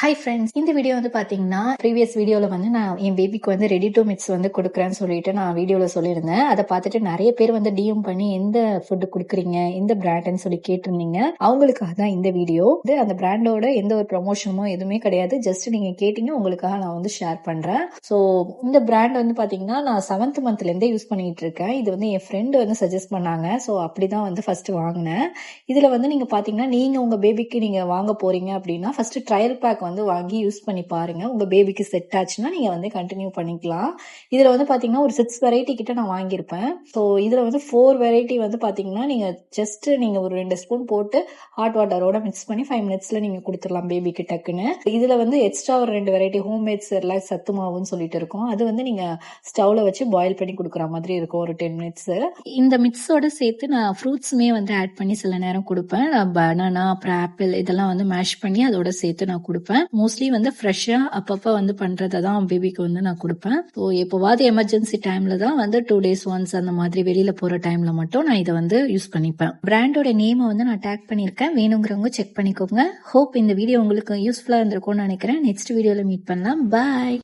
Hi friends, இந்த video வந்து பாத்தீங்கன்னா ப்ரீவியஸ் வீடியோல வந்து நான் என் பேபிக்கு வந்து ரெடி டு மிக்ஸ் வந்து கொடுக்குறேன்னு சொல்லிட்டு நான் வீடியோல சொல்லியிருந்தேன். அதை பார்த்துட்டு நிறைய பேர் வந்து டிஎம் பண்ணி எந்த ஃபுட் கொடுக்குறீங்க, எந்த பிராண்ட்னு சொல்லி கேட்டிருந்தீங்க. அவங்களுக்காக தான் இந்த வீடியோ. அந்த பிராண்டோட எந்த ஒரு ப்ரமோஷனமோ எதுவுமே கிடையாது. ஜஸ்ட் நீங்க கேட்டீங்க, உங்களுக்காக நான் வந்து ஷேர் பண்றேன். ஸோ இந்த பிராண்ட் வந்து பாத்தீங்கன்னா நான் 7th மந்த்ல இருந்தே யூஸ் பண்ணிட்டு இருக்கேன். இது வந்து என் ஃப்ரெண்டு வந்து சஜஸ்ட் பண்ணாங்க. ஸோ அப்படிதான் வந்து ஃபர்ஸ்ட் வாங்கினேன். இதுல வந்து நீங்க பாத்தீங்கன்னா நீங்க உங்க பேபிக்கு நீங்க வாங்க போறீங்க அப்படின்னா ஃபர்ஸ்ட் ட்ரையல் பேக் வந்து வாங்கி யூஸ் பண்ணி பாருங்க. உங்க பேபிக்கு செட் ஆச்சுன்னா நீங்க வந்து கண்டினியூ பண்ணிக்கலாம். இதுல வந்து பாத்தீங்கன்னா ஒரு 6 வெரைட்டி கிட்ட நான் வாங்கியிருப்பேன். ஸோ இதுல வந்து 4 வெரைட்டி வந்து பாத்தீங்கன்னா நீங்க ஜஸ்ட் நீங்க ஒரு 2 ஸ்பூன் போட்டு ஹாட் வாட்டரோட மிக்ஸ் பண்ணி 5 மினிட்ஸ்ல நீங்க கொடுத்துடலாம் பேபிக்கு டக்குன்னு. இதுல வந்து எக்ஸ்ட்ரா ஒரு 2 வெரைட்டி ஹோம்மேட் செர்லாக் சத்து மாவுன்னு சொல்லிட்டு இருக்கும். அது வந்து நீங்க ஸ்டவ்ல வச்சு பாயில் பண்ணி கொடுக்குற மாதிரி இருக்கும் ஒரு 10 மினிட்ஸ். இந்த மிக்ஸோட சேர்த்து நான் ஃப்ரூட்ஸுமே வந்து ஆட் பண்ணி சில நேரம் கொடுப்பேன். பனானா அப்புறம் ஆப்பிள் இதெல்லாம் வந்து மேஷ் பண்ணி அதோட சேர்த்து நான் கொடுப்பேன். மோஸ்ட்லி வந்து ஃப்ரெஷ்ஷா அப்பப்ப வந்து பண்றதை தான் பேபிக்கு வந்து நான் கொடுப்பேன். ஸோ எப்போவாது எமர்ஜென்சி டைம்ல தான் வந்து 2 days ஒன்ஸ் அந்த மாதிரி வெளியில போற டைம்ல மட்டும் நான் இதை வந்து யூஸ் பண்ணிப்பேன். பிராண்டோட நேமை வந்து நான் டேக் பண்ணிருக்கேன். வேணுங்கிறவங்க செக் பண்ணிக்கோங்க. ஹோப் இந்த வீடியோ உங்களுக்கு யூஸ்ஃபுல்லா இருந்திருக்கும்னு நினைக்கிறேன். நெக்ஸ்ட் வீடியோல மீட் பண்ணலாம். பாய்.